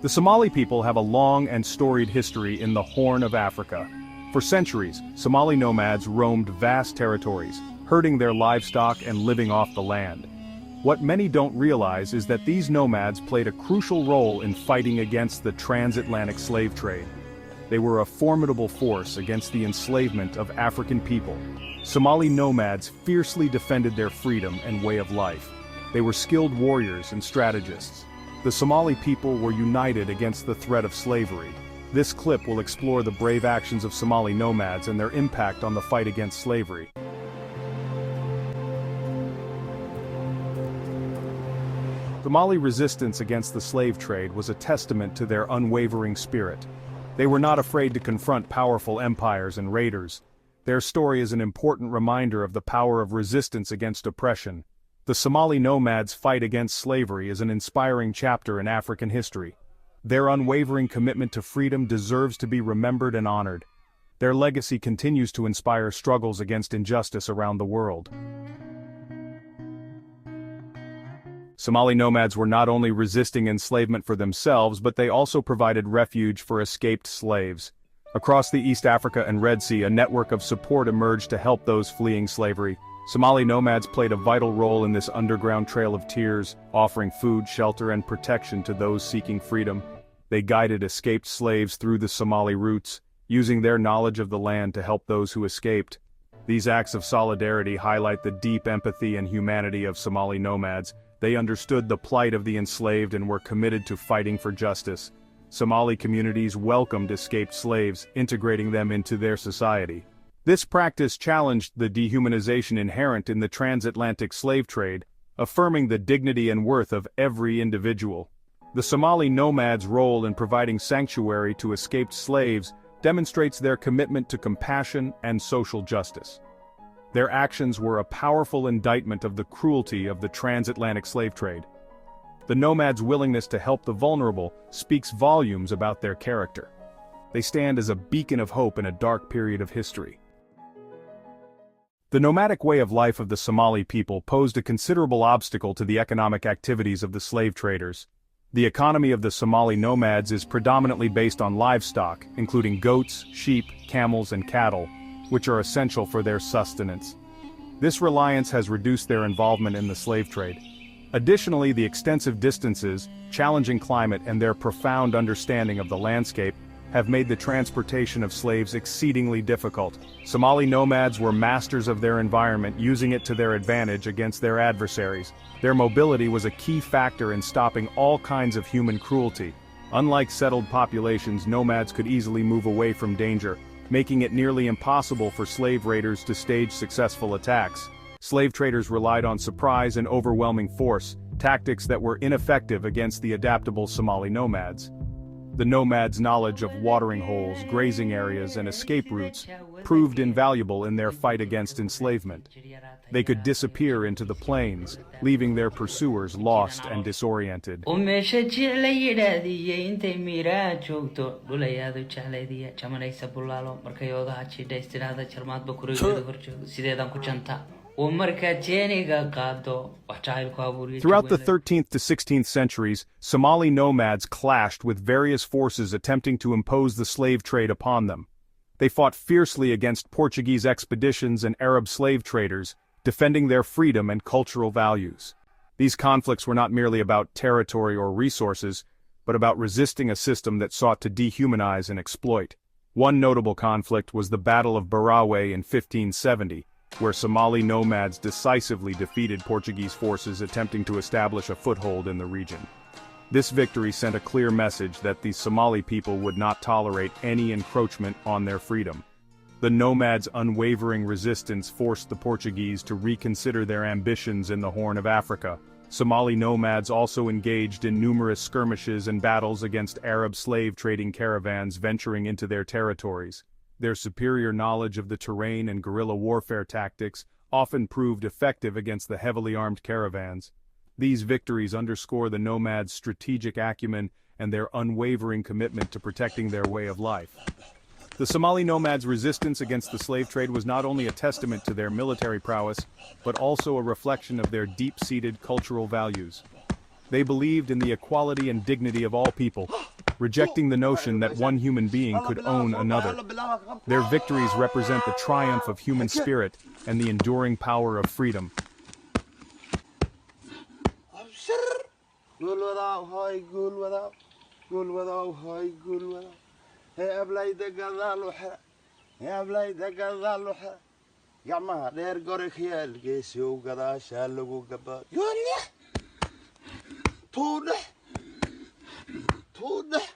The Somali people have a long and storied history in the Horn of Africa. For centuries, Somali nomads roamed vast territories, herding their livestock and living off the land. What many don't realize is that these nomads played a crucial role in fighting against the transatlantic slave trade. They were a formidable force against the enslavement of African people. Somali nomads fiercely defended their freedom and way of life. They were skilled warriors and strategists. The Somali people were united against the threat of slavery. This clip will explore the brave actions of Somali nomads and their impact on the fight against slavery. Somali resistance against the slave trade was a testament to their unwavering spirit. They were not afraid to confront powerful empires and raiders. Their story is an important reminder of the power of resistance against oppression. The Somali nomads' fight against slavery is an inspiring chapter in African history. Their unwavering commitment to freedom deserves to be remembered and honored. Their legacy continues to inspire struggles against injustice around the world. Somali nomads were not only resisting enslavement for themselves, but they also provided refuge for escaped slaves. Across the East Africa and Red Sea, a network of support emerged to help those fleeing slavery. Somali nomads played a vital role in this underground trail of tears, offering food, shelter, and protection to those seeking freedom. They guided escaped slaves through the Somali routes, using their knowledge of the land to help those who escaped. These acts of solidarity highlight the deep empathy and humanity of Somali nomads. They understood the plight of the enslaved and were committed to fighting for justice. Somali communities welcomed escaped slaves, integrating them into their society. This practice challenged the dehumanization inherent in the transatlantic slave trade, affirming the dignity and worth of every individual. The Somali nomads' role in providing sanctuary to escaped slaves demonstrates their commitment to compassion and social justice. Their actions were a powerful indictment of the cruelty of the transatlantic slave trade. The nomads' willingness to help the vulnerable speaks volumes about their character. They stand as a beacon of hope in a dark period of history. The nomadic way of life of the Somali people posed a considerable obstacle to the economic activities of the slave traders. The economy of the Somali nomads is predominantly based on livestock, including goats, sheep, camels, and cattle, which are essential for their sustenance. This reliance has reduced their involvement in the slave trade. Additionally, the extensive distances, challenging climate, and their profound understanding of the landscape have made the transportation of slaves exceedingly difficult. Somali nomads were masters of their environment, using it to their advantage against their adversaries. Their mobility was a key factor in stopping all kinds of human cruelty. Unlike settled populations, nomads could easily move away from danger, making it nearly impossible for slave raiders to stage successful attacks. Slave traders relied on surprise and overwhelming force, tactics that were ineffective against the adaptable Somali nomads. The nomads' knowledge of watering holes, grazing areas, and escape routes proved invaluable in their fight against enslavement. They could disappear into the plains, leaving their pursuers lost and disoriented. Throughout the 13th to 16th centuries, Somali nomads clashed with various forces attempting to impose the slave trade upon them. They fought fiercely against Portuguese expeditions and Arab slave traders, defending their freedom and cultural values. These conflicts were not merely about territory or resources, but about resisting a system that sought to dehumanize and exploit. One notable conflict was the Battle of 𝘭𝘂𝘵 in 1570, where Somali nomads decisively defeated Portuguese forces attempting to establish a foothold in the region. This victory sent a clear message that the Somali people would not tolerate any encroachment on their freedom. The nomads' unwavering resistance forced the Portuguese to reconsider their ambitions in the Horn of Africa. Somali nomads also engaged in numerous skirmishes and battles against Arab slave trading caravans venturing into their territories. Their superior knowledge of the terrain and guerrilla warfare tactics often proved effective against the heavily armed caravans. These victories underscore the nomads' strategic acumen and their unwavering commitment to protecting their way of life. The Somali nomads' resistance against the slave trade was not only a testament to their military prowess, but also a reflection of their deep-seated cultural values. They believed in the equality and dignity of all people, rejecting the notion that one human being could own another. Their victories represent the triumph of human spirit and the enduring power of freedom. gacmaha dheer gorikyaal geesiyow gadaashaa lagu gabaa yooleh tuudhex